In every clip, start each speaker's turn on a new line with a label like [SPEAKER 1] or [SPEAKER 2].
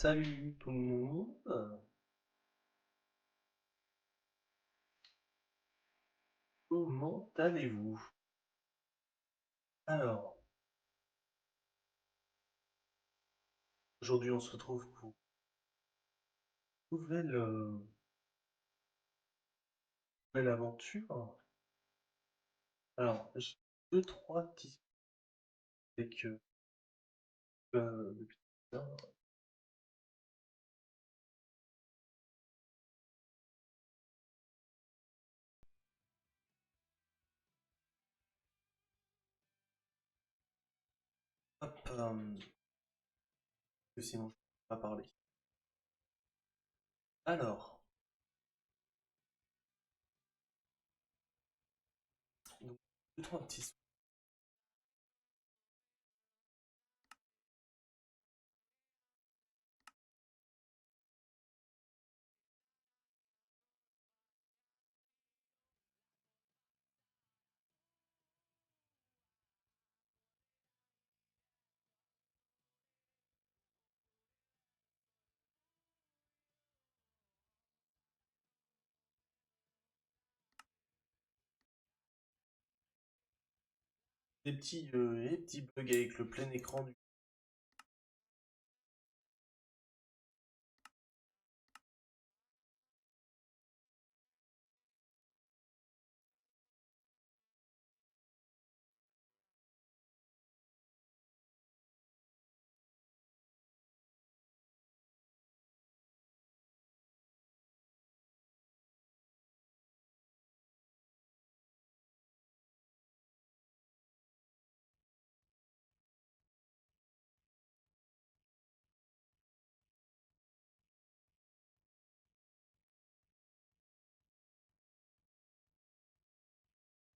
[SPEAKER 1] Salut tout le monde. Comment allez-vous? Alors, aujourd'hui on se retrouve pour une nouvelle aventure. Alors, j'ai deux, trois petits avec depuis tout à l'heure. Hop, que sinon je ne peux pas parler. Alors, donc, deux, trois petits. Des petits bugs avec le plein écran du.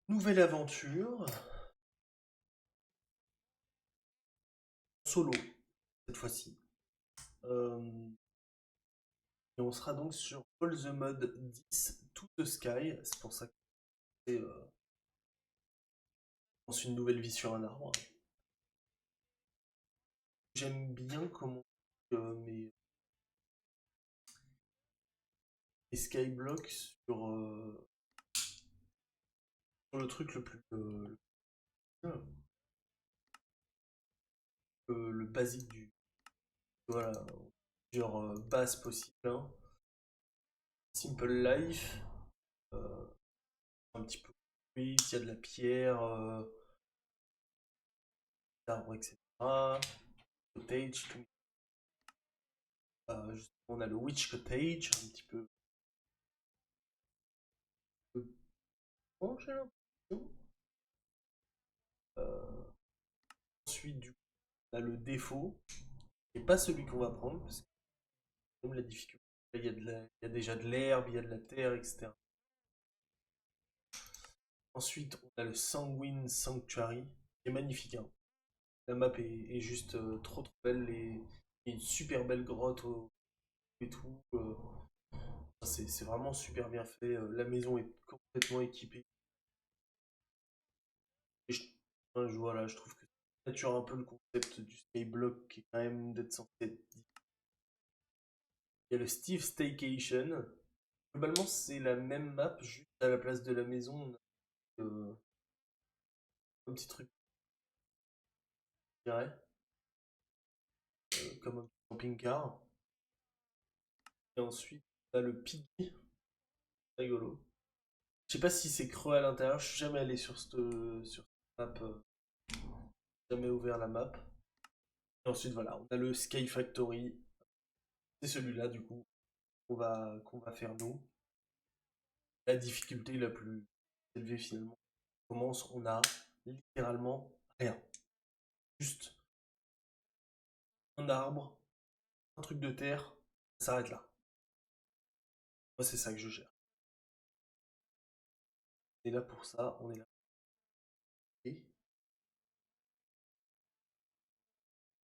[SPEAKER 1] Nouvelle aventure, solo, cette fois-ci. Euh, et on sera donc sur All the Mode 10 To the Sky. C'est pour ça que c'est lance une nouvelle vie sur un arbre. J'aime bien comment mes skyblocks sur le truc le plus le basique du voilà, plusieurs bases possibles, hein. Simple life, euh, un petit peu oui, il y a de la pierre, d'arbres, etc. Cottage, on a le witch cottage, un petit peu bon, j'ai l'impression. Euh, ensuite, du coup, on a le défaut, et pas celui qu'on va prendre, parce que comme la difficulté, il y a déjà de l'herbe, il y a de la terre, etc. Ensuite, on a le Sanguine Sanctuary, qui est magnifique, hein. La map est juste trop trop belle, et une super belle grotte et tout. C'est vraiment super bien fait. La maison est complètement équipée. Et voilà, je trouve que ça nature un peu le concept du skyblock qui est quand même d'être censé être. Il y a le Steve Staycation. Globalement, c'est la même map, juste à la place de la maison, on a un petit truc, je dirais, comme un camping-car. Et ensuite, on a le Piggy, rigolo. Je sais pas si c'est creux à l'intérieur, je suis jamais allé sur cette map, jamais ouvert la map. Et ensuite, voilà, on a le Sky Factory, c'est celui-là du coup qu'on va faire nous. La difficulté la plus élevée finalement. On commence, on a littéralement rien. Juste un arbre, un truc de terre, ça s'arrête là. Moi, c'est ça que je gère. On est là pour ça, on est là. Et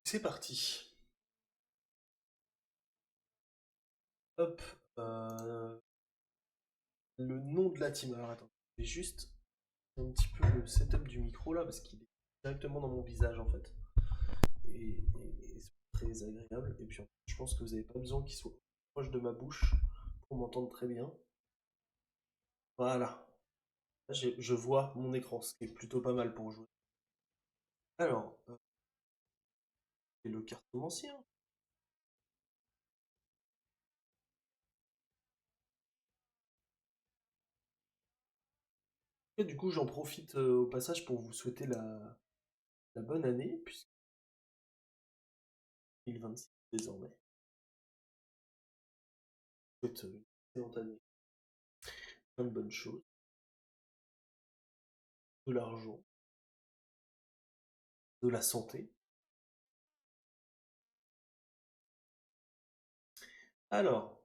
[SPEAKER 1] c'est parti. Hop. euh, le nom de la team. Alors attends, je vais juste un petit peu le setup du micro là parce qu'il est directement dans mon visage en fait. Et c'est très agréable. Et puis je pense que vous n'avez pas besoin qu'il soit proche de ma bouche pour m'entendre très bien. Voilà. Là, je vois mon écran, ce qui est plutôt pas mal pour jouer. Alors, c'est le cartomancien. Et du coup, j'en profite au passage pour vous souhaiter la bonne année, puisque 2026 désormais. Je vous souhaite une excellente année, plein de bonnes choses, de l'argent, de la santé. Alors,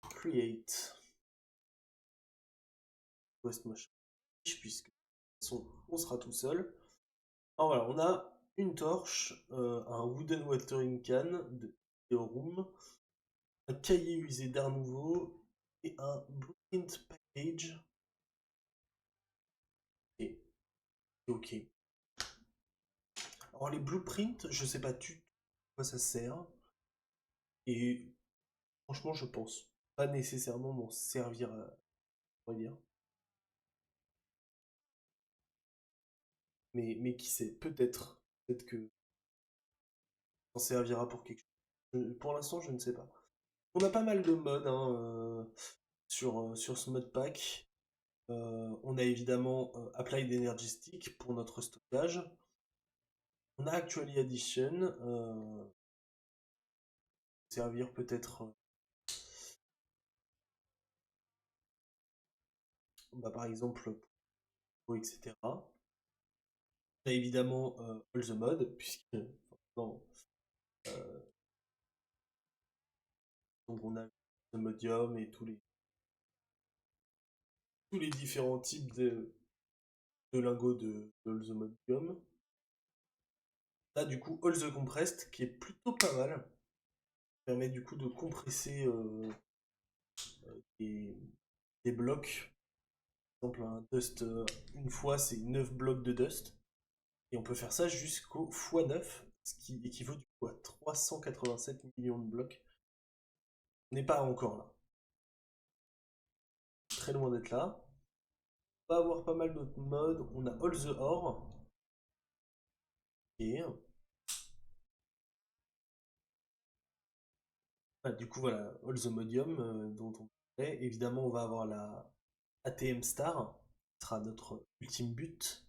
[SPEAKER 1] create West Motion, puisque on sera tout seul. Alors voilà, on a une torche, un wooden watering can de Theorum, un cahier usé d'Art Nouveau et un blueprint package. Et ok. Alors les blueprints, je sais pas du tout à quoi ça sert. Et franchement, je pense pas nécessairement m'en servir, on va dire. Mais qui sait, peut-être. Peut-être que ça en servira pour quelque chose. Pour l'instant, je ne sais pas. On a pas mal de modes hein, sur ce mode pack. On a évidemment Applied Energy Stick pour notre stockage. On a Actually Addition, servir peut-être, bah, par exemple, pour etc. On a évidemment All the Mode, puisque non, donc on a le Modium et tous les différents types de lingots de All the Modium. Là, du coup, All the Compressed, qui est plutôt pas mal. Permet du coup de compresser des, des blocs. Par exemple, un dust, une fois, c'est 9 blocs de dust. Et on peut faire ça jusqu'au x9, ce qui équivaut du coup à 387 millions de blocs. On n'est pas encore là. Très loin d'être là. On va avoir pas mal d'autres modes. On a All the Ore. Et du coup, voilà, All the Modium dont on parlait. Évidemment, on va avoir la ATM Star, qui sera notre ultime but.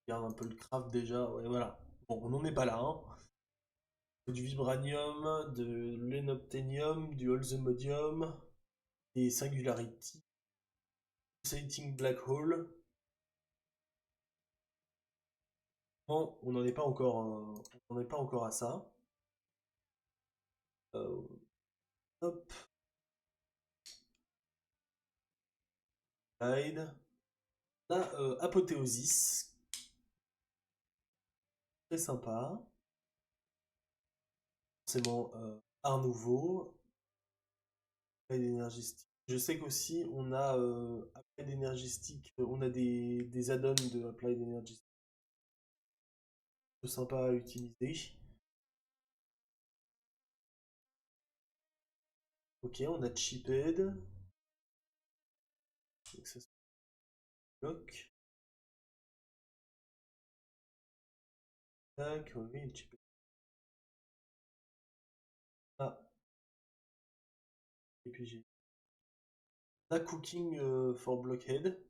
[SPEAKER 1] On regarde un peu le craft déjà. Ouais, voilà. Bon, on n'en est pas là. Hein. Du vibranium, de l'enobtenium, du All the Modium, des Singularity, Pulsating Black Hole. Bon, on n'en est pas encore, on n'en est pas encore à ça. Euh, hop, Slide. Là, Apothéosis, très sympa. Forcément, Art Nouveau, Applied Energistic. Je sais qu'aussi, on a Applied Energistic, on a des add-ons de Applied Energistic sympa à utiliser. Ok, on a Chiped. Donc ça se bloque. Tac, oui, Chiped. Ah, et puis j'ai. On a Cooking for Blockhead.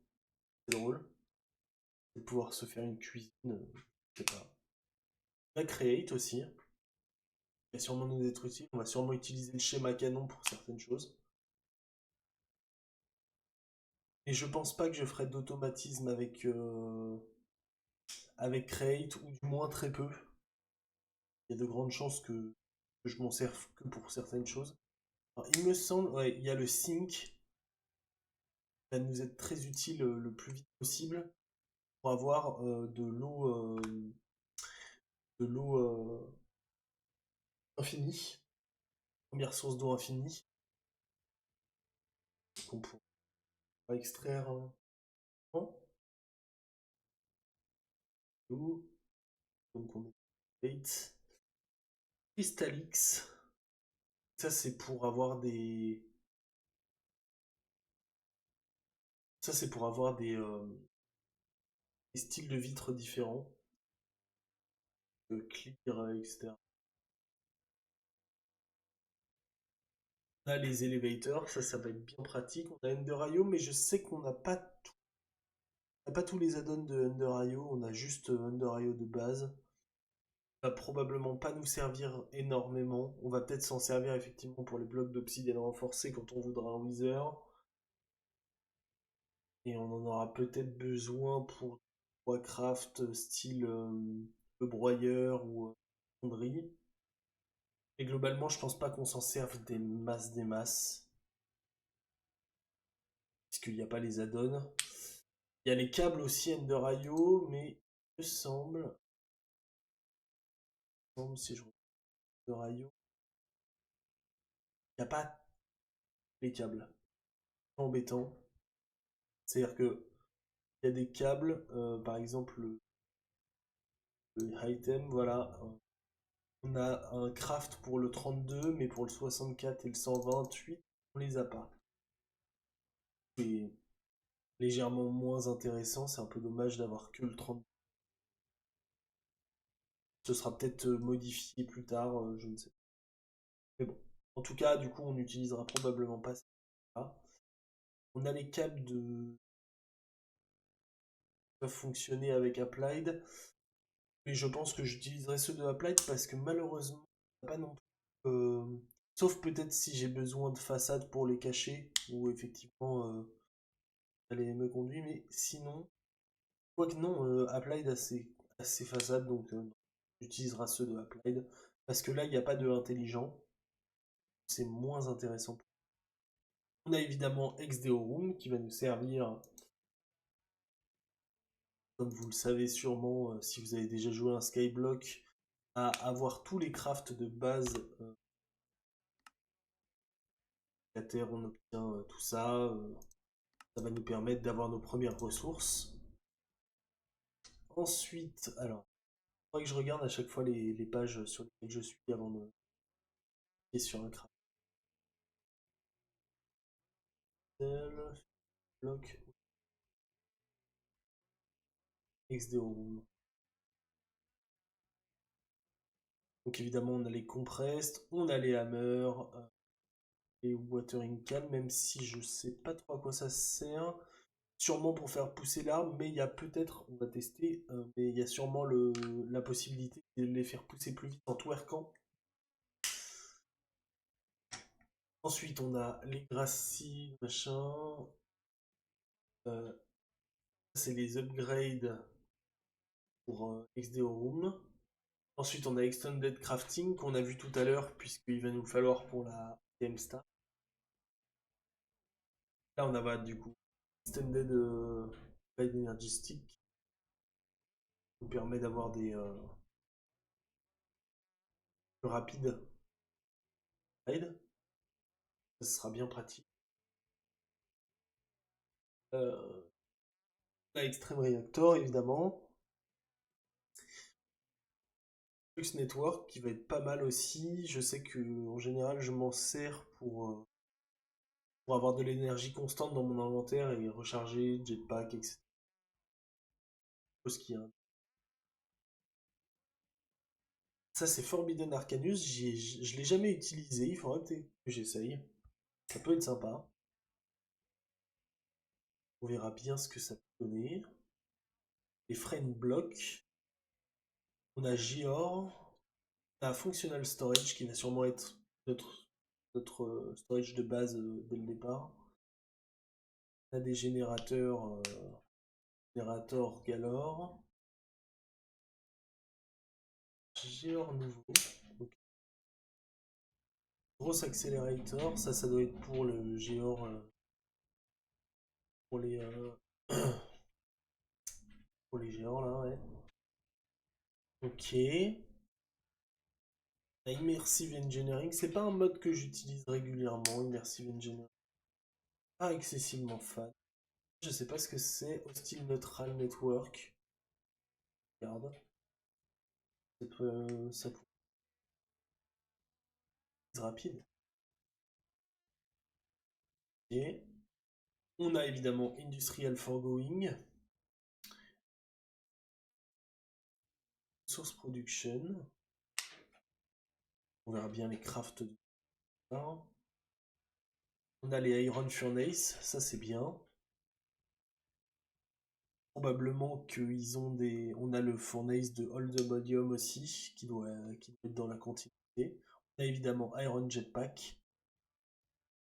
[SPEAKER 1] C'est drôle. De pouvoir se faire une cuisine, je sais pas. La create aussi, qui va sûrement nous être utile. On va sûrement utiliser le schéma canon pour certaines choses. Et je pense pas que je ferai d'automatisme avec create, ou du moins très peu. Il y a de grandes chances que je m'en serve que pour certaines choses. Alors, il me semble, ouais, il y a le sync qui va nous être très utile le plus vite possible pour avoir de l'eau infinie, première source d'eau infinie, qu'on pourra extraire l'eau. Donc on est Elevate. Crystalix. Ça, c'est pour avoir des. Ça, c'est pour avoir des styles de vitres différents. Clear, etc. On a les elevators, ça va être bien pratique. On a Under.io, mais je sais qu'on n'a pas on n'a pas tous les add-ons de Under.io, on a juste Under.io de base. Ça va probablement pas nous servir énormément. On va peut-être s'en servir effectivement pour les blocs d'obsidienne renforcés quand on voudra un Wither. Et on en aura peut-être besoin pour Warcraft style le broyeur ou fonderie. Et globalement, je pense pas qu'on s'en serve des masses. Puisqu'il n'y a pas les add-ons. Il y a les câbles aussi Ender.io, mais il me semble si je regarde Ender.io, il n'y a pas les câbles. C'est embêtant. C'est-à-dire que il y a des câbles, par exemple le item, voilà. On a un craft pour le 32, mais pour le 64 et le 128, on les a pas. C'est légèrement moins intéressant, c'est un peu dommage d'avoir que le 32. Ce sera peut-être modifié plus tard, je ne sais pas. Mais bon, en tout cas, du coup, on n'utilisera probablement pas ça. On a les câbles qui peuvent fonctionner avec Applied, mais je pense que j'utiliserai ceux de Applied parce que malheureusement, pas non plus. Sauf peut-être si j'ai besoin de façade pour les cacher, ou effectivement, ça me conduit, mais sinon, quoique non, Applied a ses façades, donc on utilisera ceux de Applied, parce que là, il n'y a pas de intelligent, c'est moins intéressant. On a évidemment XDO Room qui va nous servir, comme vous le savez sûrement, si vous avez déjà joué à un Skyblock, à avoir tous les crafts de base. La terre, on obtient tout ça. Ça va nous permettre d'avoir nos premières ressources. Ensuite, alors, il faudrait que je regarde à chaque fois les pages sur lesquelles je suis avant de cliquer sur un craft. Bloc XDO Room. Donc évidemment, on a les compressed, on a les hammers, les watering can, même si je sais pas trop à quoi ça sert. Sûrement pour faire pousser l'arbre, mais il y a peut-être, on va tester, mais il y a sûrement la possibilité de les faire pousser plus vite en twerkant. Ensuite, on a les gracies, machin. Euh, c'est les upgrades pour XDO Room. Ensuite, on a Extended Crafting qu'on a vu tout à l'heure, puisqu'il va nous le falloir pour la TM-Star. Là, on a du coup Extended Upgrade Energy Stick, qui nous permet d'avoir des plus rapides upgrades. Ça sera bien pratique. On a Extreme Reactor, évidemment. Flux Network qui va être pas mal aussi. Je sais que en général je m'en sers pour avoir de l'énergie constante dans mon inventaire et recharger, jetpack, etc. Chose qui, hein. Ça c'est Forbidden Arcanus, je l'ai jamais utilisé, il faudrait peut-être que j'essaye. Ça peut être sympa. On verra bien ce que ça peut donner. Les Frame Block. On a Gior. On a Functional Storage qui va sûrement être notre storage de base dès le départ. On a des générateurs, générateurs galore. Géor nouveau. Donc, gros accélérateur, ça doit être pour le Géor, pour les, pour les Géors là, ouais. Ok. La Immersive Engineering, c'est pas un mode que j'utilise régulièrement, Immersive Engineering. Pas excessivement fan. Je sais pas ce que c'est. Hostile Neutral Network. Regarde. ça pourrait être rapide. Et on a évidemment Industrial Foregoing, Source Production. On verra bien les crafts de ça. On a les Iron Furnace, ça c'est bien. Probablement qu'ils ont des. On a le Furnace de Oldemodium aussi, qui doit être dans la continuité. On a évidemment Iron Jetpack.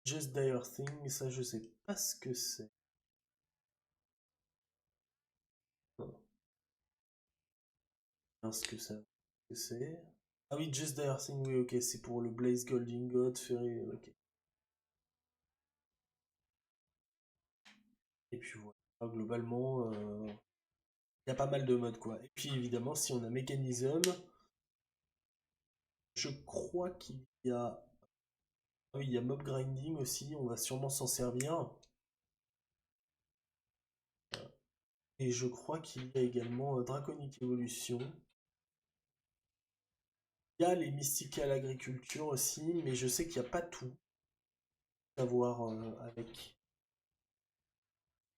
[SPEAKER 1] Just Dire Thing, ça je sais pas ce que c'est. Ce que ça que c'est. Ah oui, Just Dire Thing, oui, ok, c'est pour le Blaze Golding God, Ferry, ok. Et puis voilà, globalement, il y a pas mal de modes quoi. Et puis évidemment, si on a Mechanism, je crois qu'il y a. Ah oui, il y a Mob Grinding aussi, on va sûrement s'en servir. Et je crois qu'il y a également Draconic Evolution. Il y a les Mystical Agriculture aussi, mais je sais qu'il n'y a pas tout à voir avec.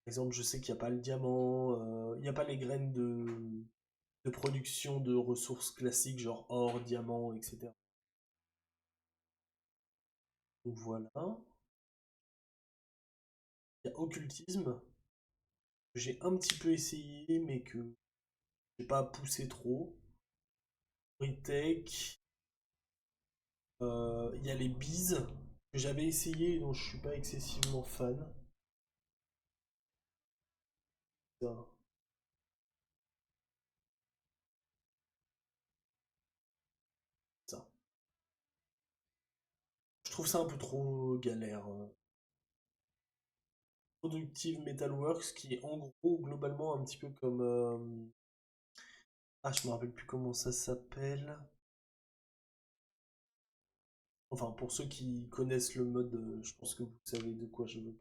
[SPEAKER 1] Par exemple, je sais qu'il n'y a pas le diamant, il n'y a pas les graines de production de ressources classiques, genre or, diamant, etc. Donc voilà. Il y a occultisme, que j'ai un petit peu essayé, mais que j'ai pas poussé trop. Retech, il y a les bees, que j'avais essayé et dont je suis pas excessivement fan. Ça, ça. Je trouve ça un peu trop galère. Productive Metalworks, qui est en gros globalement un petit peu comme. Ah, je me rappelle plus comment ça s'appelle. Enfin, pour ceux qui connaissent le mode, je pense que vous savez de quoi je veux.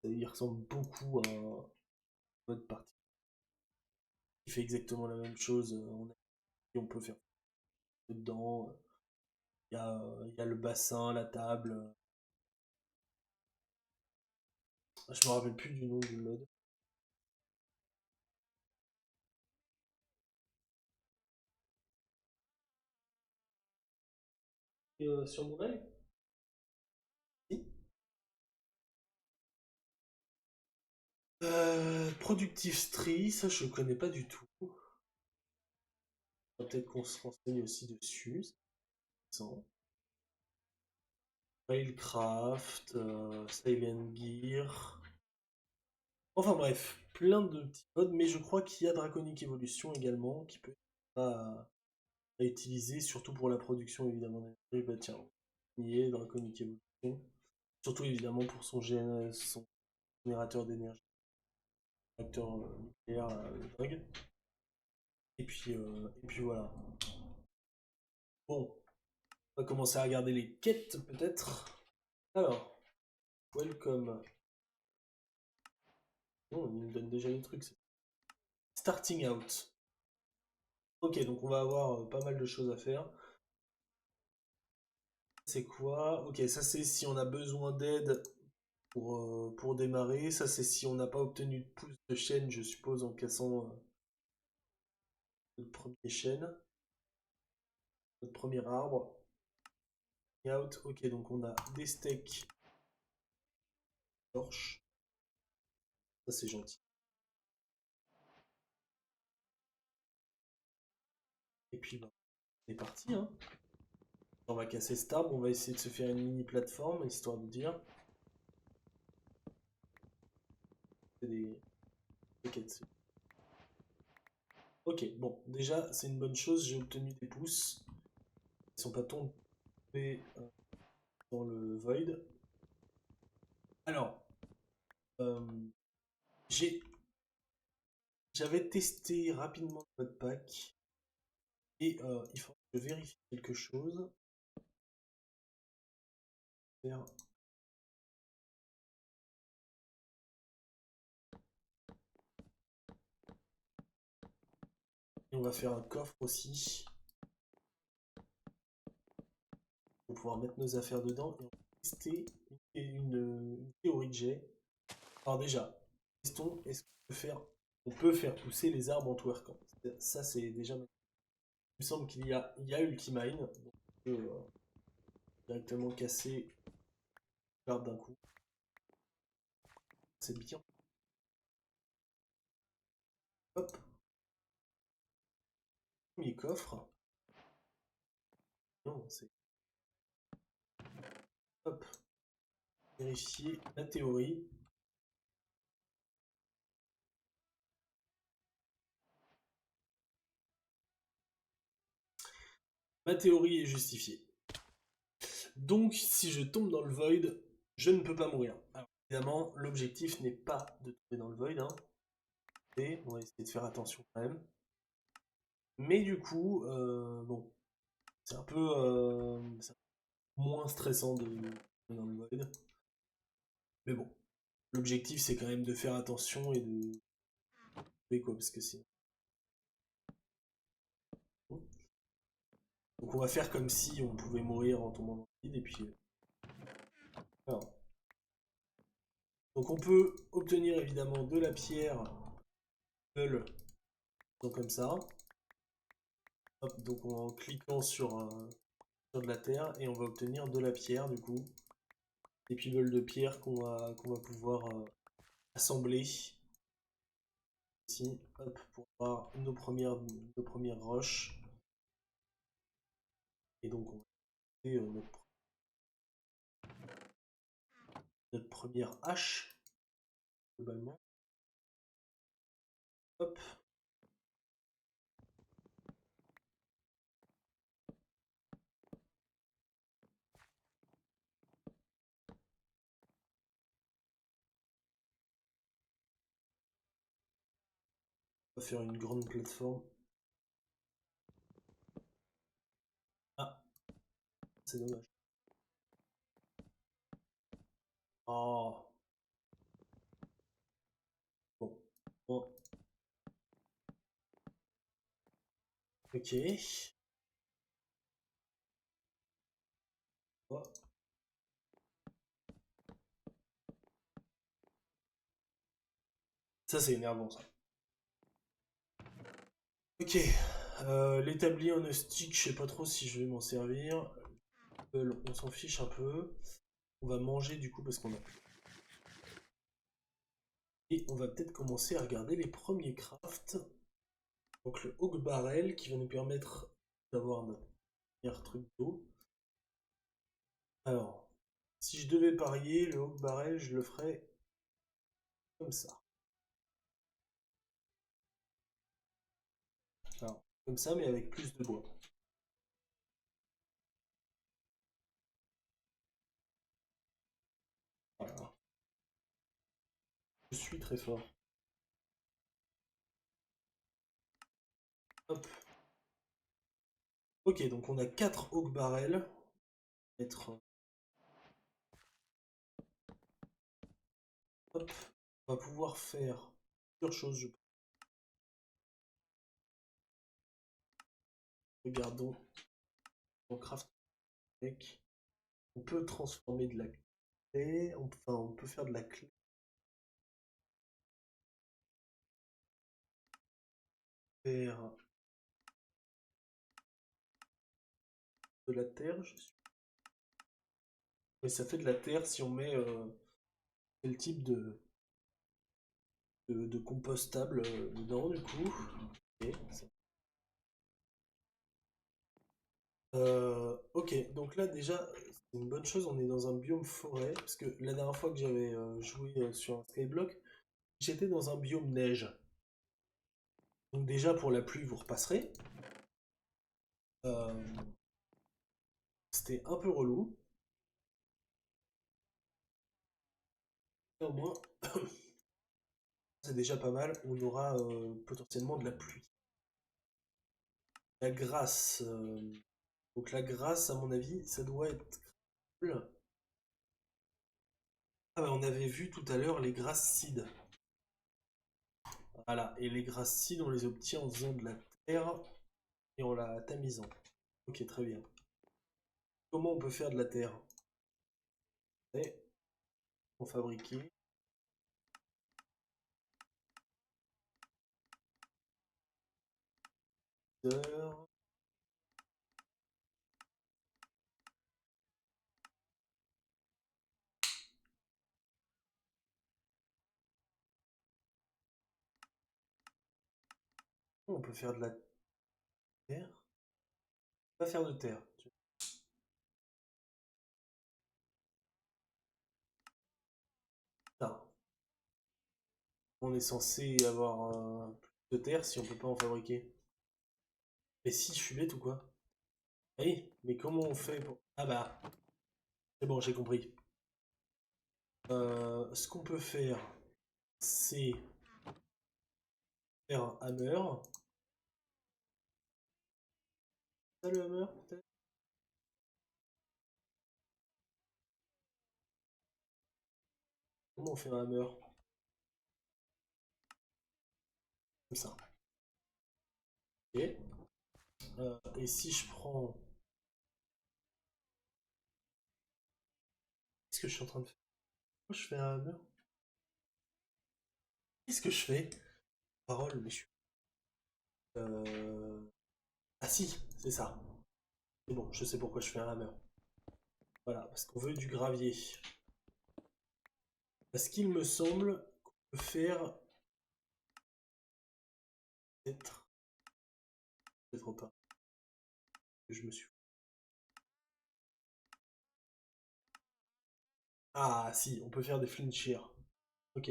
[SPEAKER 1] Il ressemble beaucoup à un mode partie. Il fait exactement la même chose. On peut faire dedans. Il y a le bassin, la table. Je me rappelle plus du nom du mode. Et, sur mon œil. Si. Productive Tree, ça je connais pas du tout. Peut-être qu'on se renseigne aussi dessus. Sans. Railcraft, Silent Gear. Enfin bref, plein de petits modes, mais je crois qu'il y a Draconic Evolution également qui peut être à utiliser, surtout pour la production évidemment d'énergie. Bah tiens, il y est Draconic Evolution. Surtout évidemment pour son générateur d'énergie, réacteur nucléaire dingue. Et puis voilà. Bon, on va commencer à regarder les quêtes peut-être. Alors, welcome. Non, il nous donne déjà les trucs. Starting out. Ok, donc on va avoir pas mal de choses à faire. C'est quoi? Ok, ça c'est si on a besoin d'aide pour démarrer. Ça c'est si on n'a pas obtenu de pouce de chaîne, je suppose, en cassant notre premier chêne, notre premier arbre. Out. Ok, donc on a des steaks torches. Ça c'est gentil. Et puis bah, on est parti, hein. On va casser cet arbre, on va essayer de se faire une mini plateforme, histoire de dire. C'est des quêtes. Ok, bon, déjà c'est une bonne chose, j'ai obtenu des pouces. Ils sont pas tombés dans le void. Alors, euh, j'ai j'avais testé rapidement le mode pack et il faut que je vérifie quelque chose. Faire Et on va faire un coffre aussi. Pour pouvoir mettre nos affaires dedans. Et on va tester une théorie que j'ai. Alors déjà, testons, est-ce on peut faire pousser les arbres en twerkant. Ça c'est déjà... Il me semble qu'il y a Ultimine. Donc on peut directement casser l'arbre d'un coup. C'est bien. Hop. Premier coffre. Non, c'est... Hop. Vérifier la théorie. Ma théorie est justifiée. Donc, si je tombe dans le void, je ne peux pas mourir. Alors, évidemment, l'objectif n'est pas de tomber dans le void. Hein. Et on va essayer de faire attention quand même. Mais du coup, bon, c'est un peu moins stressant de tomber dans le void. Mais bon, l'objectif c'est quand même de faire attention et de... quoi, parce que c'est... Donc on va faire comme si on pouvait mourir en tombant dans le vide, et puis... Alors. Donc on peut obtenir évidemment de la pierre, comme ça. Hop, donc en cliquant sur de la terre, et on va obtenir de la pierre du coup. Des pivoles de pierre qu'on va pouvoir assembler ici, hop, pour avoir nos premières roches. Et donc on va faire notre première hache, globalement. Hop. On va faire une grande plateforme. Ah, c'est dommage. Oh. Bon. Bon. Ok. Oh. Ça c'est énervant ça. Ok. L'établi en stick, je sais pas trop si je vais m'en servir. On s'en fiche un peu. On va manger du coup parce qu'on a... Et on va peut-être commencer à regarder les premiers crafts. Donc le Oak Barrel qui va nous permettre d'avoir notre premier truc d'eau. Alors, si je devais parier, le Oak Barrel, je le ferais comme ça. Alors, comme ça, mais avec plus de bois. Voilà. Je suis très fort. Hop. Ok, donc on a 4 Oak Barrel. Hop. On va pouvoir faire plusieurs choses, je pense. Regardons. On craft avec. On peut transformer de la clé. Enfin, on peut faire de la clé. Faire de la terre, je suis. Mais ça fait de la terre si on met quel type de compostable dedans, du coup. Ok, ok, donc là déjà, c'est une bonne chose, on est dans un biome forêt, parce que la dernière fois que j'avais joué sur un skyblock, j'étais dans un biome neige. Donc déjà pour la pluie, vous repasserez. Euh, C'était un peu relou. Au moins, c'est déjà pas mal, on aura potentiellement de la pluie. La grasse. Donc la grasse, à mon avis, ça doit être cool. Ah bah on avait vu tout à l'heure les grasses seed. Voilà, et les grasses seed, on les obtient en faisant de la terre et en la tamisant. Ok, très bien. Comment on peut faire de la terre? Et on fabriquer. Heures. On peut faire de la terre. Pas faire de terre. Putain, on est censé avoir plus de terre si on peut pas en fabriquer. Mais si, je suis bête ou quoi? Oui, mais comment on fait pour... Ah bah, c'est bon, j'ai compris. Ce qu'on peut faire, c'est faire un hammer. Ça le hammer, peut-être? Comment on fait un hammer? Comme ça. Ok. Et si je prends... Qu'est-ce que je suis en train de faire? Pourquoi je fais un hammer? Qu'est-ce que je fais? Parole, mais je suis... Ah si, c'est ça. C'est bon, je sais pourquoi je fais un hammer. Voilà, parce qu'on veut du gravier. Parce qu'il me semble qu'on peut faire... Peut-être... Peut-être pas. Que je me suis... Ah si, on peut faire des flint shears. Ok.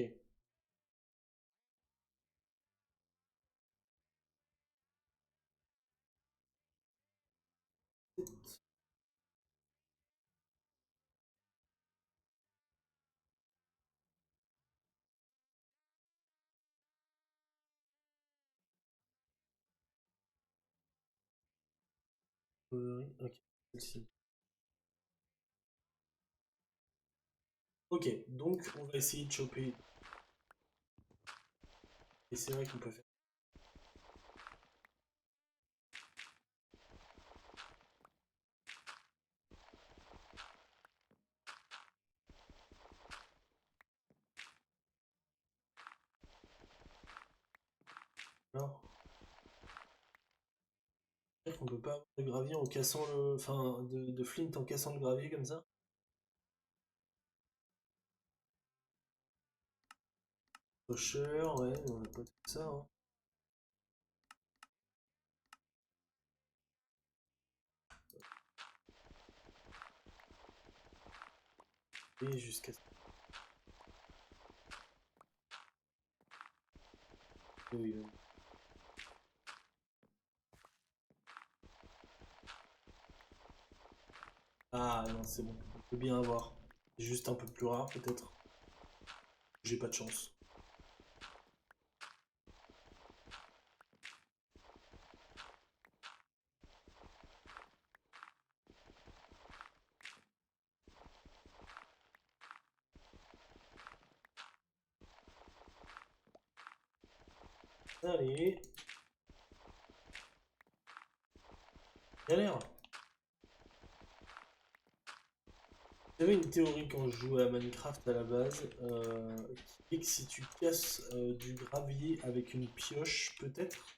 [SPEAKER 1] Ok. Celle-ci. Ok, donc on va essayer de choper. Et c'est vrai qu'on peut faire. Alors, c'est vrai qu'on peut pas avoir de gravier en cassant le. Enfin, de flint en cassant le gravier comme ça. Pusher, ouais, on n'a pas tout ça. Hein. Et jusqu'à. Oui, oui. Ah non, c'est bon. On peut bien avoir. C'est juste un peu plus rare peut-être. J'ai pas de chance. Allez, galère. J'avais une théorie quand je jouais à Minecraft à la base, qui est que si tu casses du gravier avec une pioche, peut-être,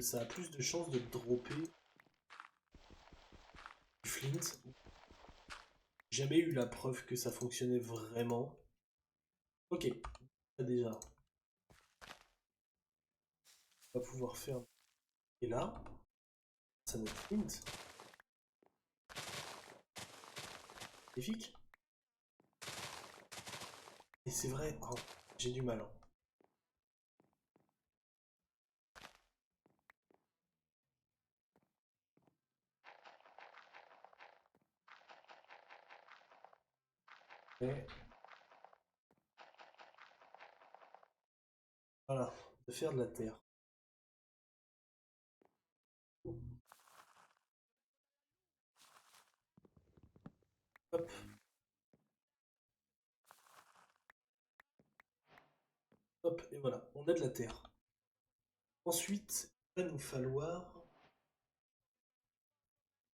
[SPEAKER 1] ça a plus de chances de te dropper du flint. J'ai jamais eu la preuve que ça fonctionnait vraiment. Ok, déjà, on va pouvoir faire. Et là, ça notre flint. Magnifique. Et c'est vrai, oh, j'ai du mal. Hein. Mais voilà, de faire de la terre. Hop, hop, et voilà, on a de la terre. Ensuite, il va nous falloir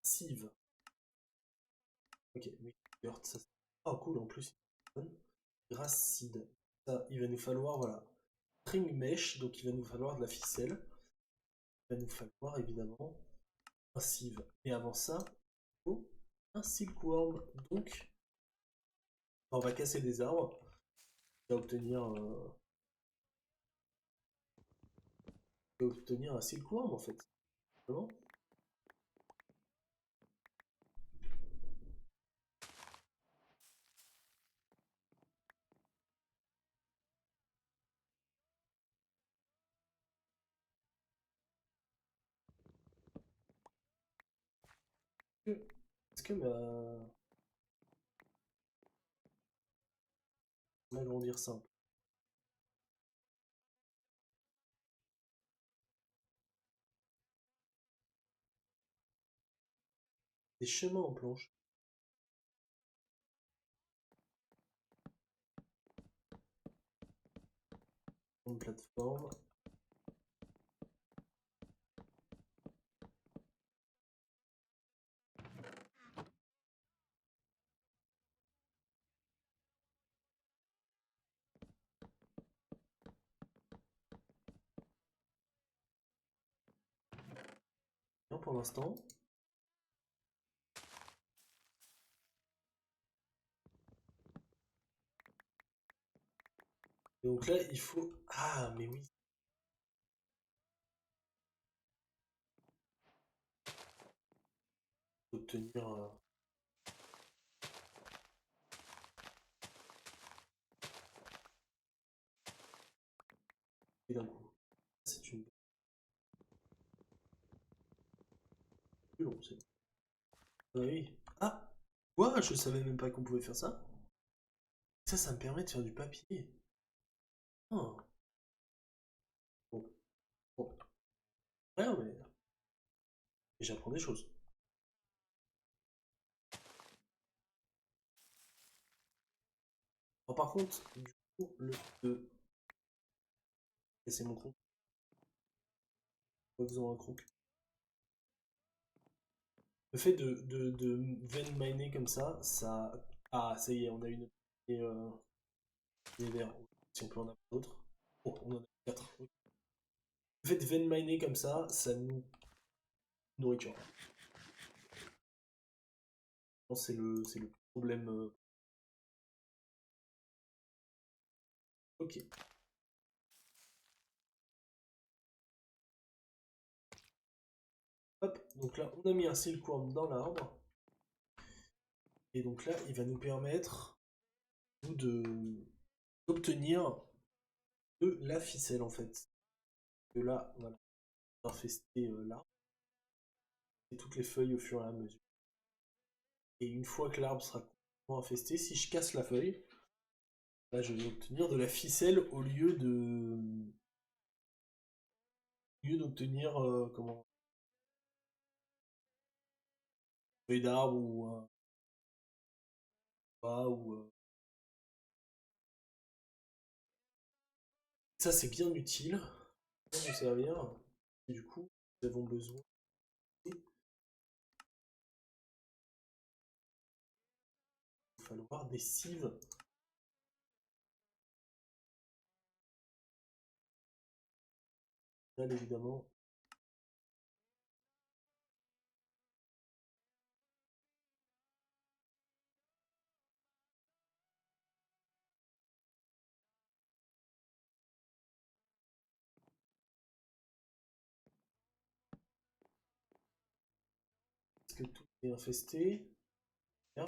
[SPEAKER 1] sieve. Ok, oui, ça. Oh cool, en plus, grass seed. Ça, il va nous falloir, voilà, string mesh, donc il va nous falloir de la ficelle. Il va nous falloir évidemment un sieve. Et avant ça, il faut un silkworm. Donc, on va casser des arbres. On va obtenir un silkworm en fait. Simplement. Est-ce que m'agrandir simple? Des chemins en planche. Une plateforme. Bien pour l'instant. Donc là, il faut. Ah, mais oui. Obtenir. Et d'un coup. C'est une. Plus long, c'est. Ah oui. Ah! Quoi? Je savais même pas qu'on pouvait faire ça. Ça me permet de faire du papier. Ah. Bon. Bon. Ouais, mais j'apprends des choses. Alors, par contre, du coup, c'est mon croc. Faisons un croc. Le fait de vein miner comme ça. Ah, ça y est, on a une. Et, des verres. Si on peut en avoir d'autres. Oh, on en a 4. Le fait de vein miner comme ça nous nourriture. C'est le problème. Ok. Hop, donc là, on a mis un silkworm dans l'arbre. Et donc là, il va nous permettre d'obtenir de la ficelle en fait. De là, voilà, infester l'arbre et toutes les feuilles au fur et à mesure. Et une fois que l'arbre sera complètement infesté, si je casse la feuille, là je vais obtenir de la ficelle au lieu d'obtenir comment feuille d'arbre ou pas ou ça c'est bien utile, ça va nous servir. Et du coup, nous avons besoin. Il va falloir des cives. Là évidemment. Est-ce que tout est infesté? Bien.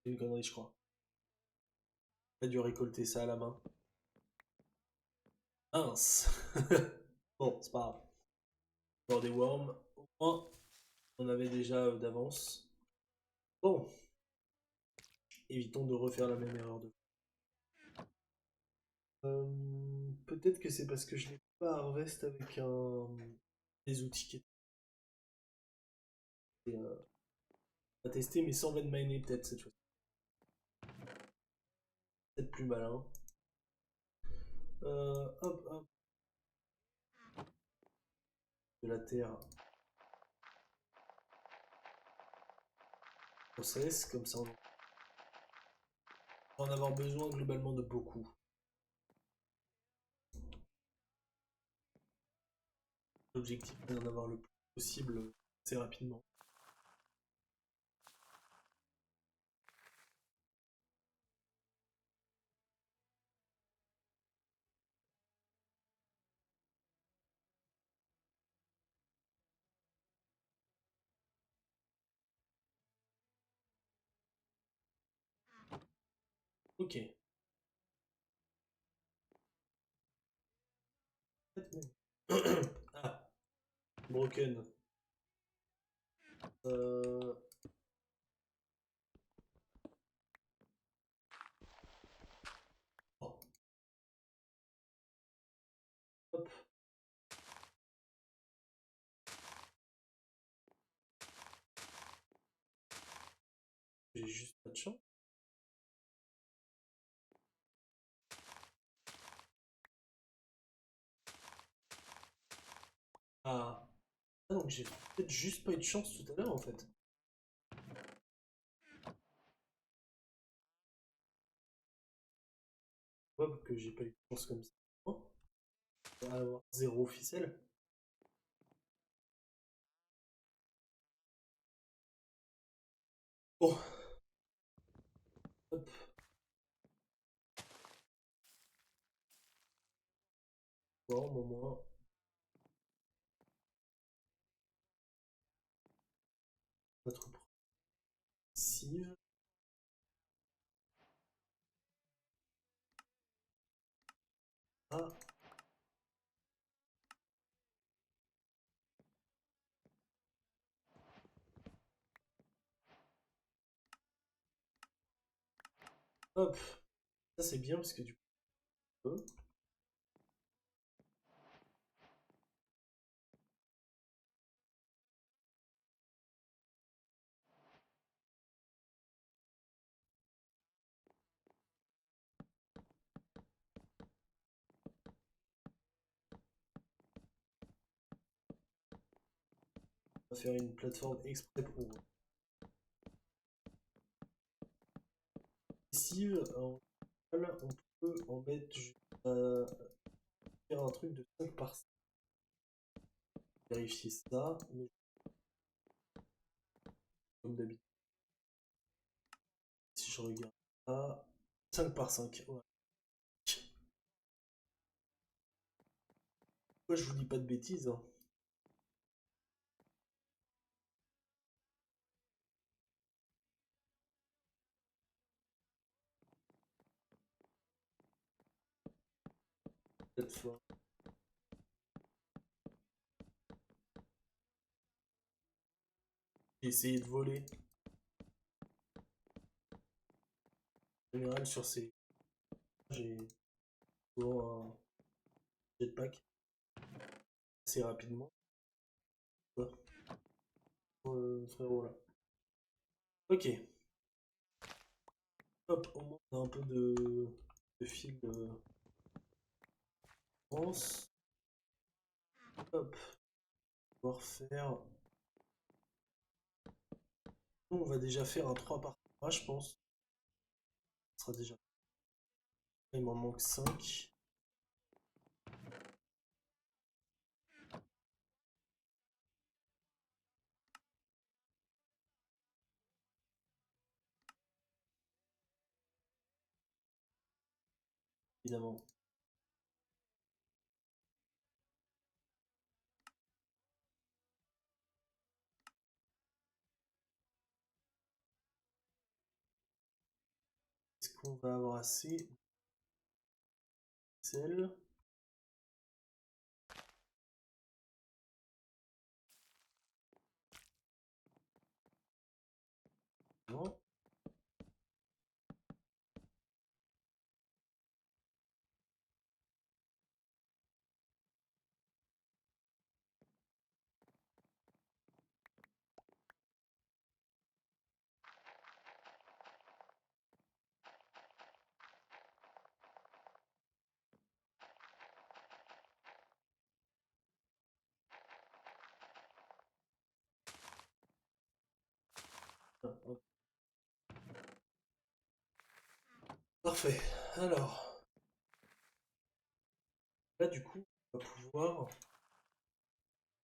[SPEAKER 1] C'est une connerie je crois. J'ai dû récolter ça à la main. Mince. Bon, c'est pas grave. Pour des worms, au moins on avait déjà d'avance. Bon, évitons de refaire la même erreur de. Peut-être que c'est parce que je n'ai pas harvest avec des outils qui étaient à tester, mais sans vein miner peut-être cette fois. Peut-être plus malin. Hop, hop. De la terre process, comme ça on va en avoir besoin globalement de beaucoup. L'objectif est d'en avoir le plus possible assez rapidement. Ok. Ah, broken. Euh, oh, hop, j'ai juste pas de chance. Ah, ah donc j'ai peut-être juste pas eu de chance tout à l'heure en fait. Ouais, parce que j'ai pas eu de chance comme ça. Oh, on va avoir zéro ficelle. Bon, hop, bon, au moins, pas trop progressive. Ah, hop, ça c'est bien parce que du coup, on va faire une plateforme exprès pour progressive. En général, on peut en mettre jusqu'à faire un truc de 5 par 5. Vérifier ça, mais comme d'habitude, si je regarde ça, 5 par 5. Ouais. Moi je vous dis pas de bêtises, hein. Cette fois. J'ai essayé de voler. En général, sur ces. J'ai souvent un jetpack assez rapidement. Ouais. Frérot là. Ok. Hop, au moins on a un peu de fil de France. Hop, pouvoir faire. Nous, on va déjà faire un 3 par 3, je pense. Ce sera déjà. Il m'en manque 5, évidemment. Est-ce qu'on va avoir assez de sel? Non. Ok. Parfait. Alors, là du coup, on va pouvoir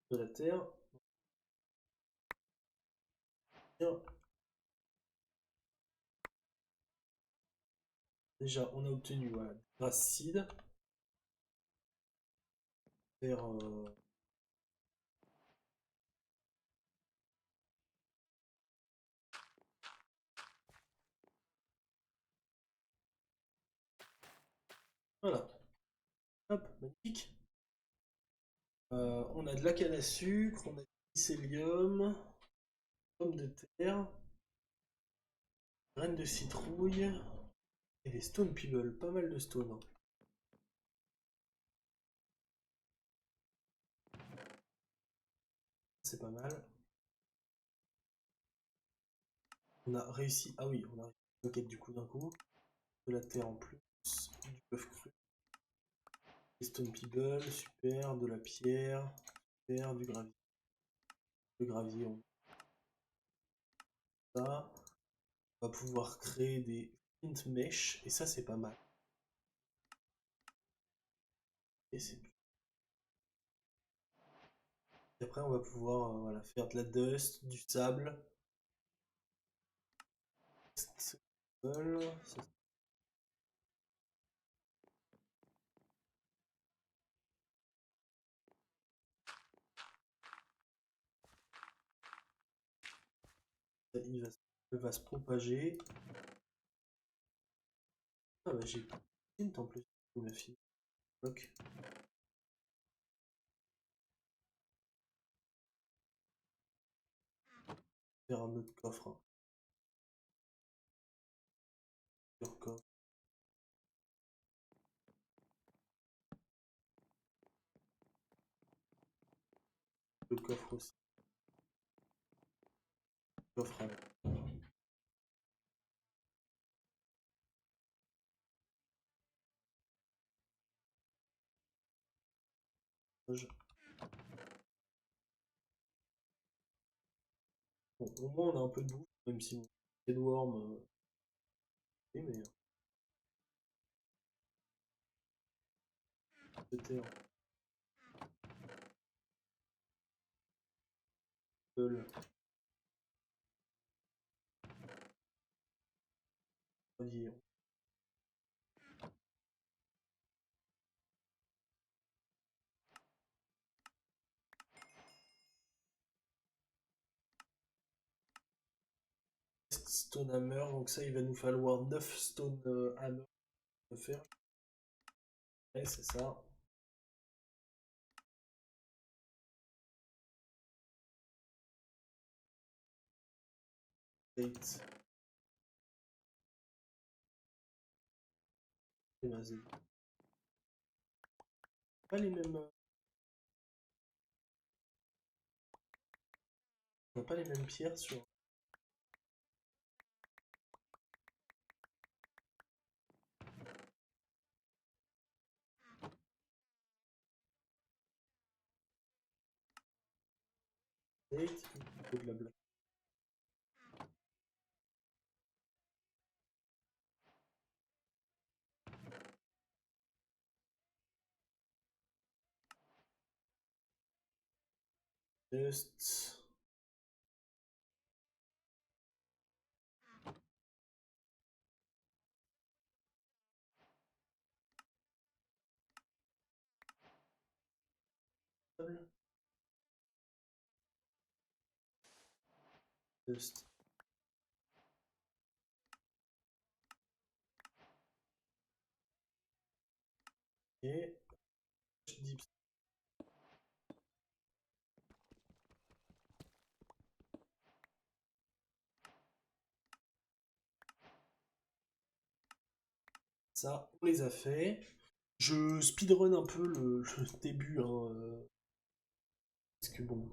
[SPEAKER 1] de la terre. Bien. Déjà, on a obtenu voilà, des gracides. Faire, voilà. Hop, magnifique. On a de la canne à sucre, on a du mycélium, pommes de terre, graines de citrouille et des stone people. Pas mal de stone, hein. C'est pas mal. On a réussi. Ah oui, on a réussi une quête du coup d'un coup. De la terre en plus. Du bœuf cru. Des stone people, super. De la pierre, super. Du gravier. Le gravier, on a ça. On va pouvoir créer des flint mesh. Et ça, c'est pas mal. Et c'est Et après, on va pouvoir voilà, faire de la dust, du sable. Ça, il va se propager. Ah bah j'ai flint en plus. Il m'a filé. Ok. Faire un autre coffre, hein. Sur coffre. Le coffre aussi. Coffre avec. Bon, au moins on a un peu de bouffe, même si on fait de worm. Mais c'était un peu le Stone Hammer, donc ça il va nous falloir 9 Stone Hammer à faire. Ouais, c'est ça. 8. Pas les mêmes. On n'a pas les mêmes pierres sur. Eight, il faut de la blague. Just. Just. Et. Je dis ça, on les a fait. Je speedrun un peu le début, hein, parce que bon,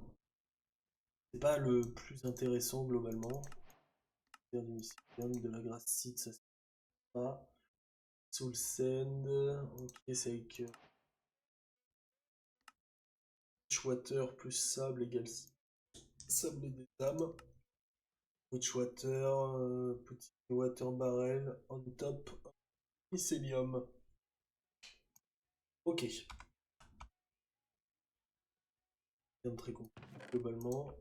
[SPEAKER 1] c'est pas le plus intéressant globalement. Faire du mycélium, de la graphite, ça c'est pas. Soul Sand, ok, c'est avec Water plus sable égale sable des âmes. Witchwater, petit water barrel, on top, mycélium. Ok, rien de très compliqué globalement.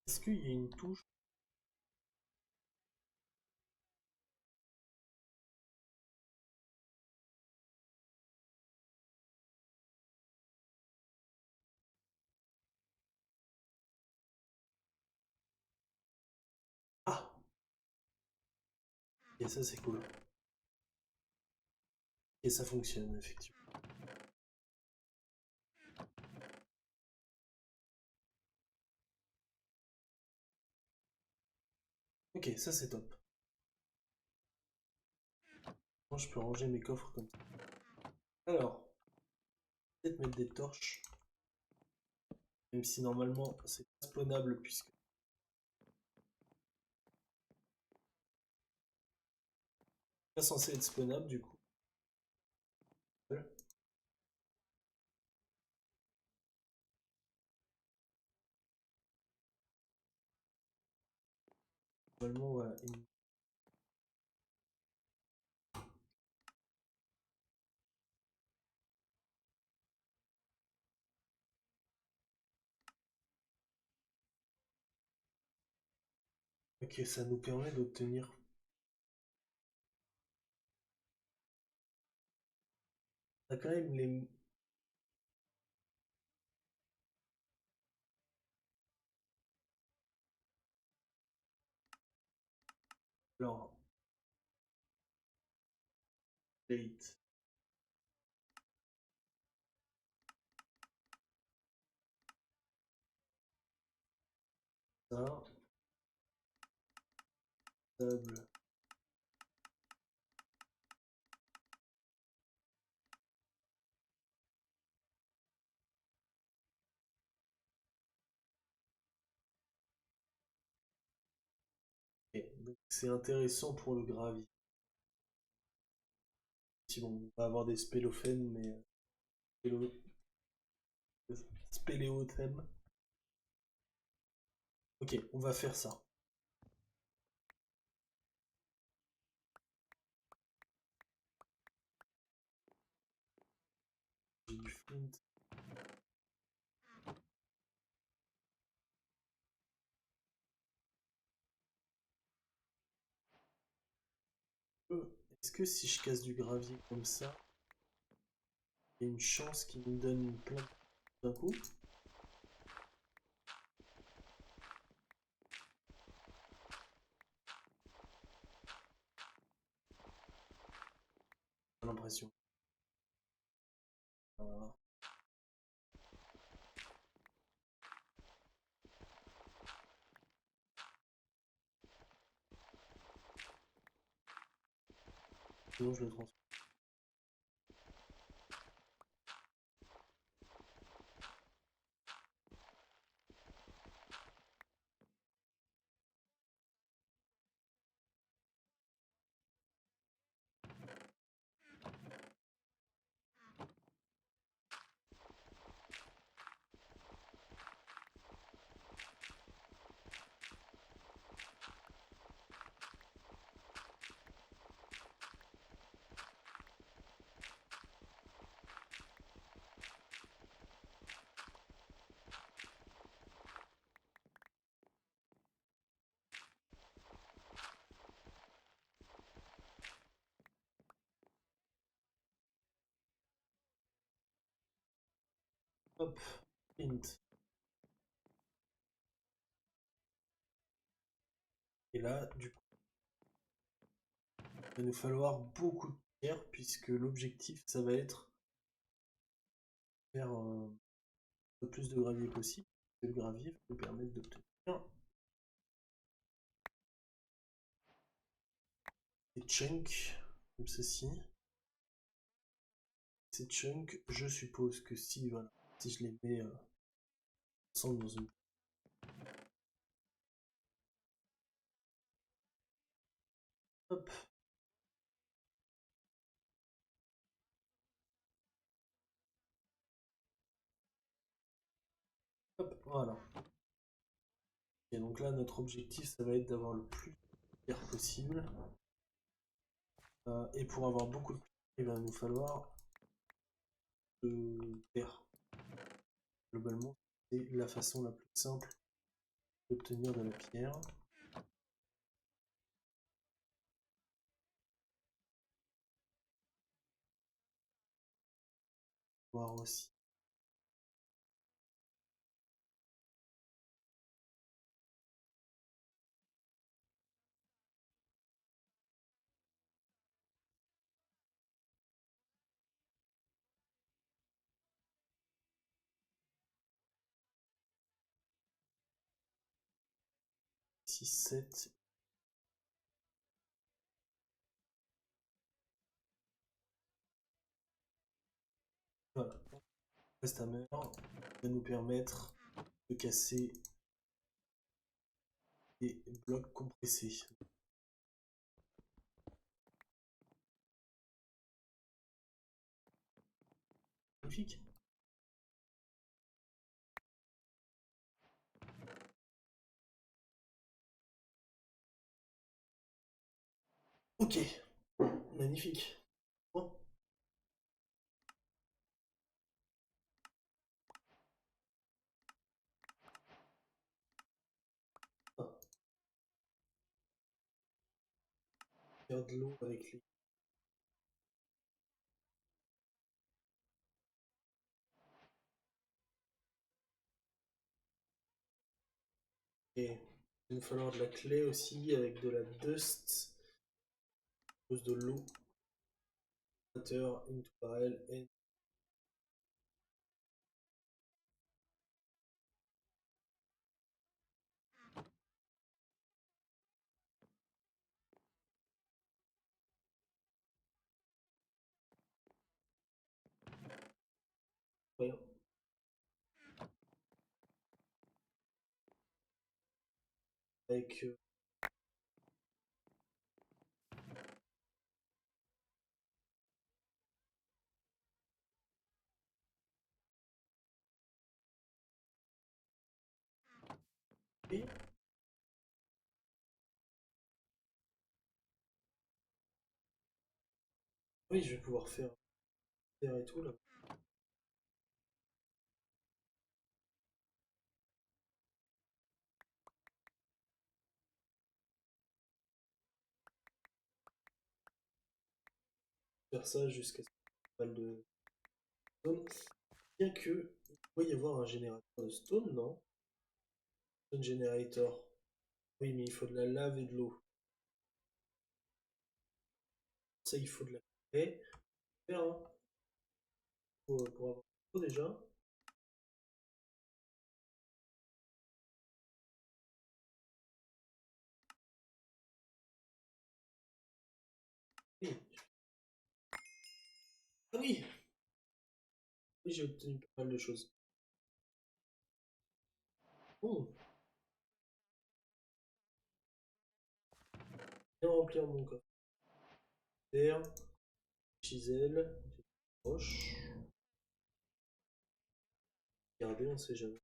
[SPEAKER 1] Est-ce qu'il y a une touche? Ah! Et ça c'est cool. Et ça fonctionne effectivement. Ok, ça c'est top. Moi je peux ranger mes coffres comme ça. Alors, peut-être mettre des torches. Même si normalement c'est pas spawnable puisque c'est pas censé être spawnable du coup. Normalement, voilà. Ok, ça nous permet d'obtenir. On a quand même les. Alors, date. Ça, table. Ok, donc c'est intéressant pour le gravier. Si bon, on va avoir des spélophènes, mais. Spélo- Spéléothèmes. Ok, on va faire ça. J'ai du flint. Est-ce que si je casse du gravier comme ça, il y a une chance qu'il me donne plein d'un coup? J'ai l'impression. Voilà. Sinon, je le transfère. Hop, flint. Et là, du coup, il va nous falloir beaucoup de pierre puisque l'objectif, ça va être de faire le plus de gravier possible. Et le gravier va nous permettre d'obtenir des chunks comme ceci. Ces chunks, je suppose que si, voilà, si je les mets ensemble dans une. Hop, Hop, voilà. Et donc là, notre objectif, ça va être d'avoir le plus de pierre possible. Et pour avoir beaucoup de pierre, il va nous falloir de terre. Globalement, c'est la façon la plus simple d'obtenir de la pierre. Voir aussi. Six, 7. Voilà. Reste à mer va nous permettre de casser des blocs compressés. Magnifique. Ok, magnifique. Bon. Ah, faire de l'eau avec les... Et il va nous falloir de la clé aussi avec de la dust, de l'eau, water into barrel and... Rien. Avec et... Oui, je vais pouvoir faire et tout là. Faire ça jusqu'à ce qu'il y ait pas mal de stone. Bien que il doit y avoir un générateur de stone, non? Stone generator. Oui, mais il faut de la lave et de l'eau. Ça, il faut de la clé. Faire, hein, pour avoir de l'eau déjà. Oui. Ah oui! Oui, j'ai obtenu pas mal de choses. Oh, bien remplir mon coffre. Terre, chisel, roche. Regardez, on sait jamais.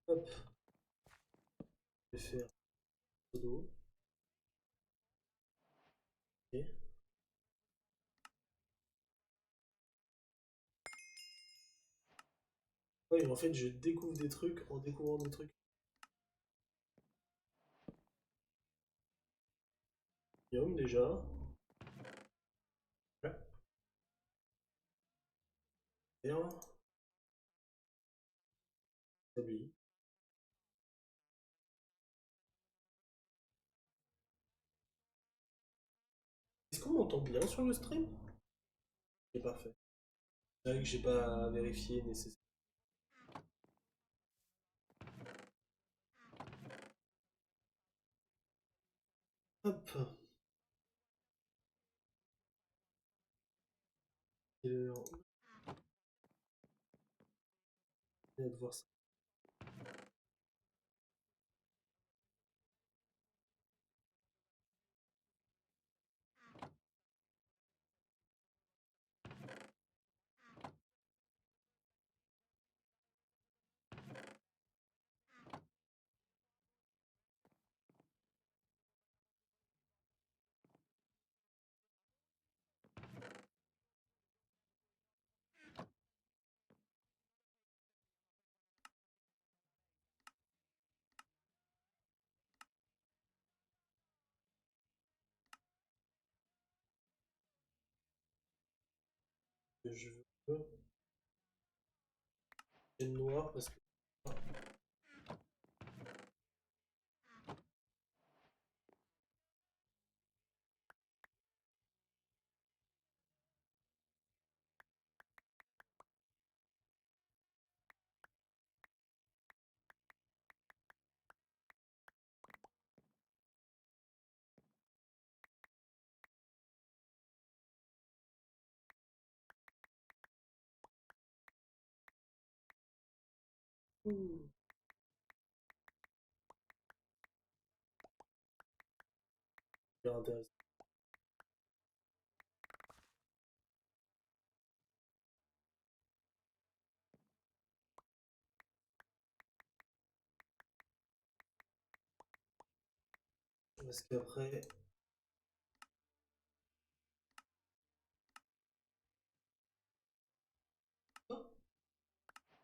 [SPEAKER 1] Hop, je vais faire d'eau. Ok. Ouais, en fait, je découvre des trucs en découvrant des trucs. Guillaume déjà. Ouais. Bien. Établi. Est-ce qu'on m'entend bien sur le stream? C'est parfait. C'est vrai que j'ai pas vérifié nécessairement. Hop. On vient de voir ça. Je veux le noir parce que. Ouh, super intéressant. Parce qu'après.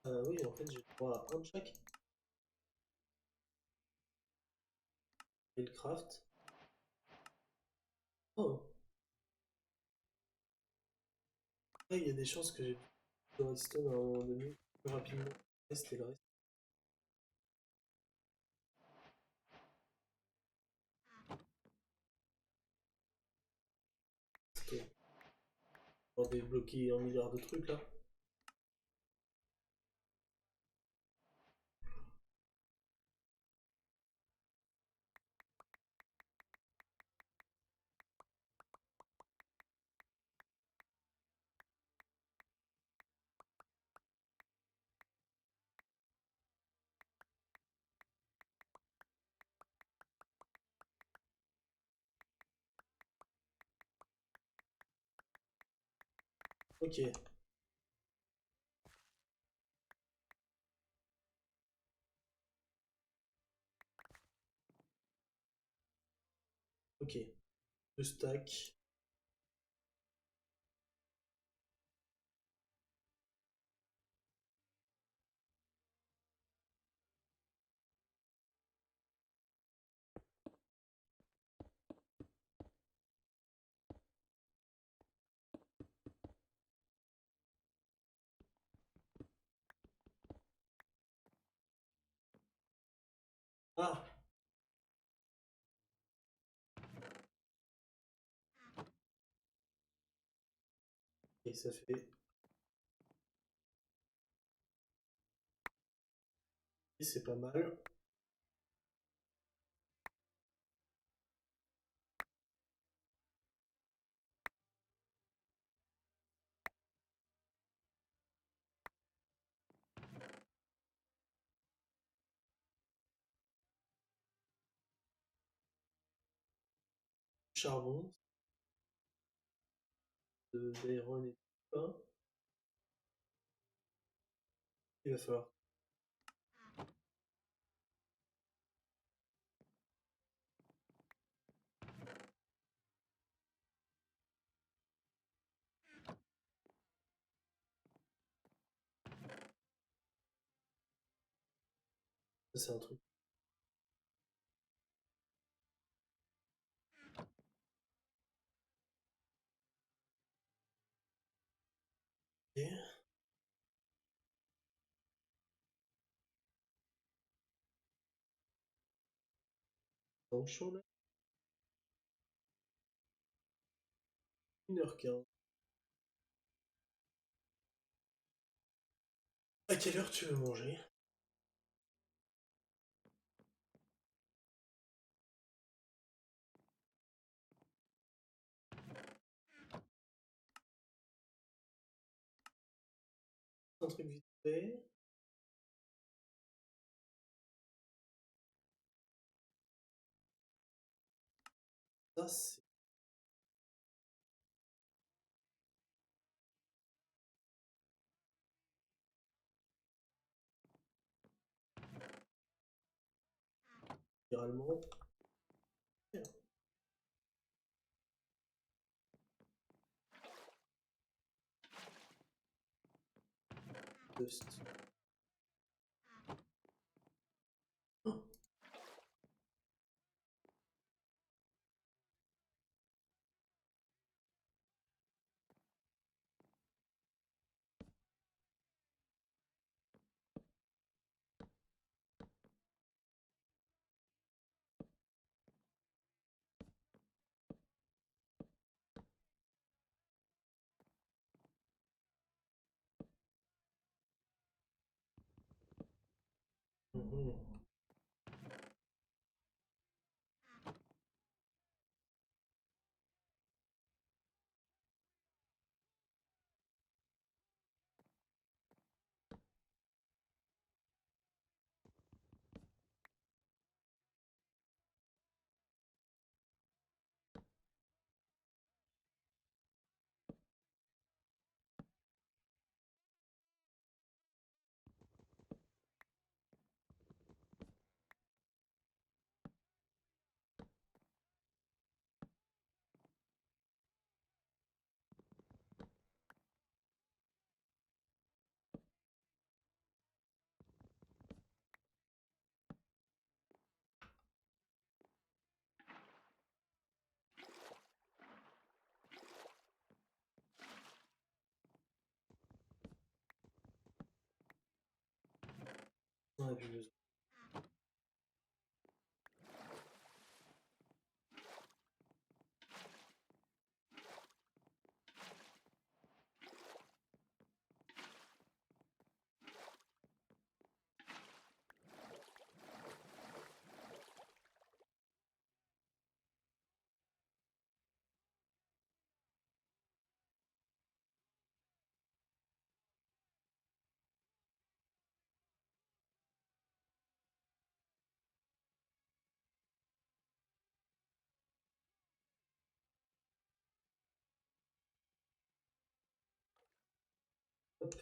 [SPEAKER 1] Ah oui, en fait, j'ai droit à un de chaque. Et le craft. Oh, ah, il y a des chances que j'ai plus de redstone à un moment donné plus rapidement. C'était le reste. Ok. On va débloquer un milliard de trucs là. Ok, ok. Deux stacks. Ah, et ça fait. Et c'est pas mal. Charbon, d'iron et tout. Hein. Il va falloir. Ça, c'est un truc. Dans le champ là. 1h15. À quelle heure tu veux manger? Un truc vite fait. Ça, c'est littéralement. Dust. Oh. Mhm. On a plus besoin. Hop.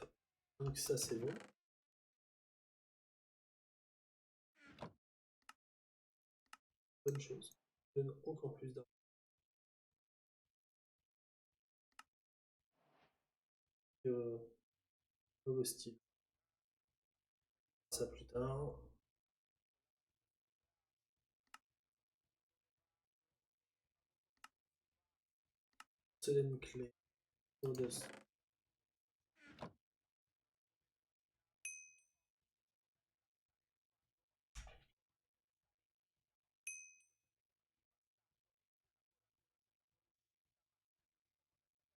[SPEAKER 1] Donc ça c'est bon. Bonne chose. Donne encore plus d'argent. Nouveau style. Ça plus tard. Solène clé. Modeste.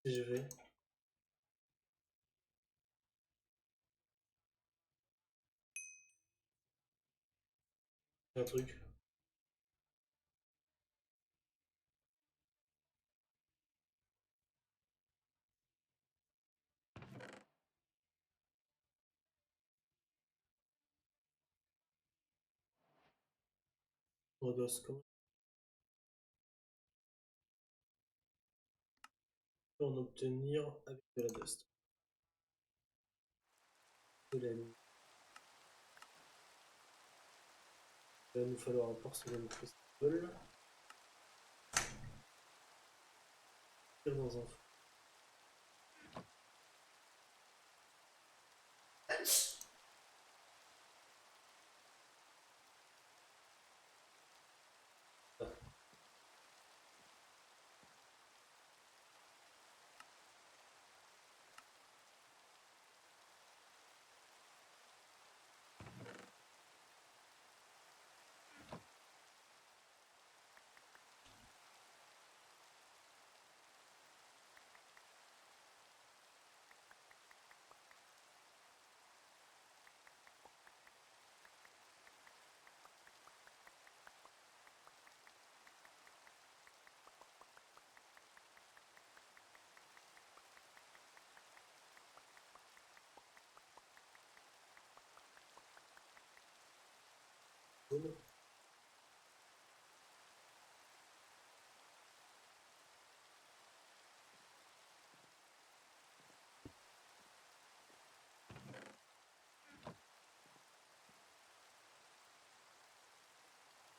[SPEAKER 1] Si je vais. Un truc. Modeste. Comment on peut en obtenir avec de la dust? Solène. Il va nous falloir un porcelaine cristal. Dans un fou.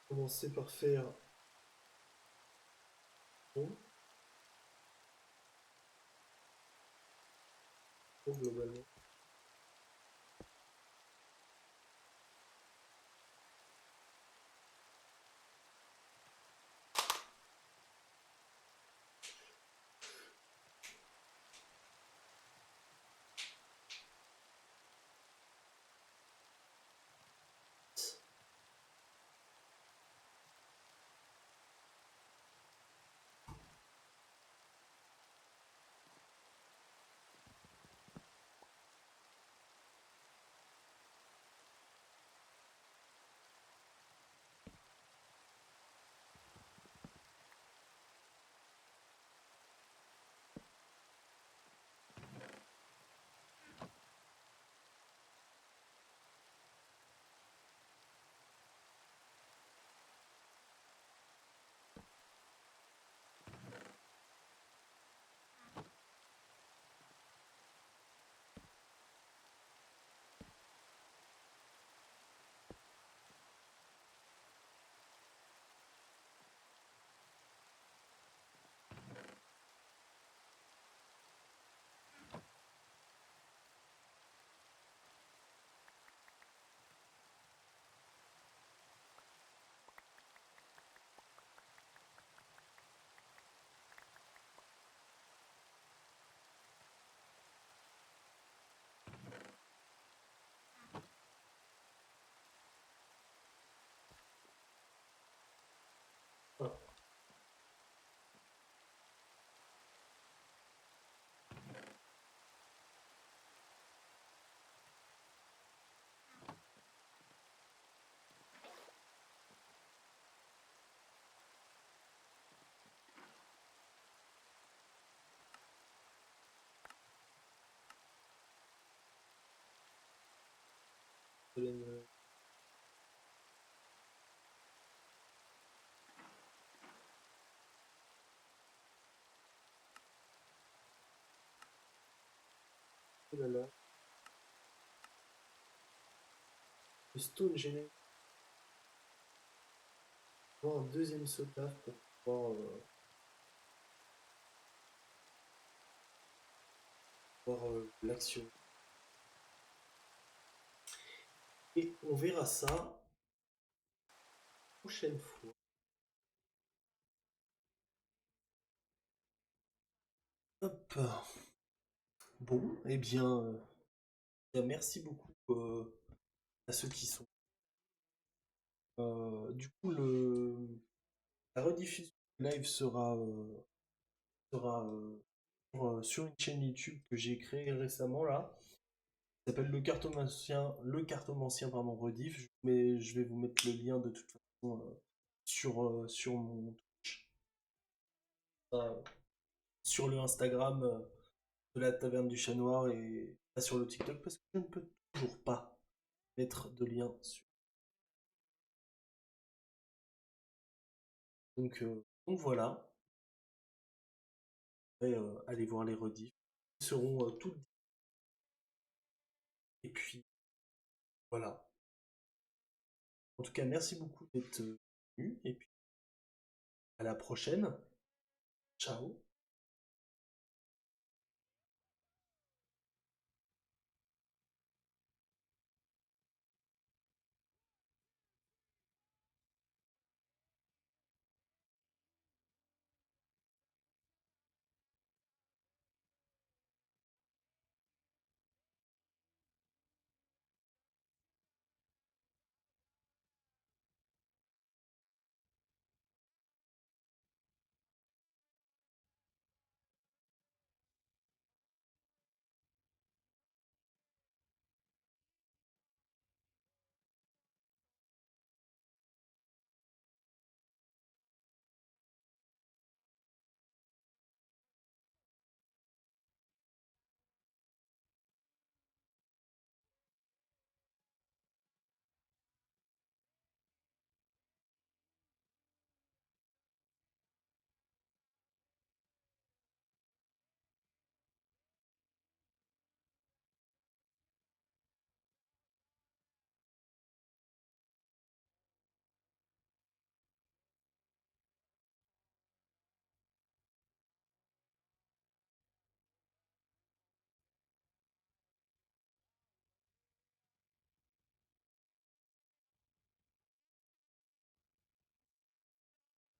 [SPEAKER 1] Commencer par faire bon, globalement. Ah, Hélène, oh là là. Le stone génère un deuxième sotaf pour pouvoir l'action. Et on verra ça prochaine fois. Hop. Bon, eh bien, merci beaucoup à ceux qui sont. Du coup, la rediffusion du live sera sur une chaîne YouTube que j'ai créée récemment là. Ça s'appelle le cartomancien pardon, rediff. Mais je vais vous mettre le lien de toute façon sur mon Twitch, euh, sur le Instagram de la Taverne du Chat Noir et pas sur le TikTok parce que je ne peux toujours pas mettre de lien sur. Donc voilà. Et, allez voir les rediffs. Ils seront toutes. Et puis voilà. En tout cas, merci beaucoup d'être venu et puis à la prochaine. Ciao.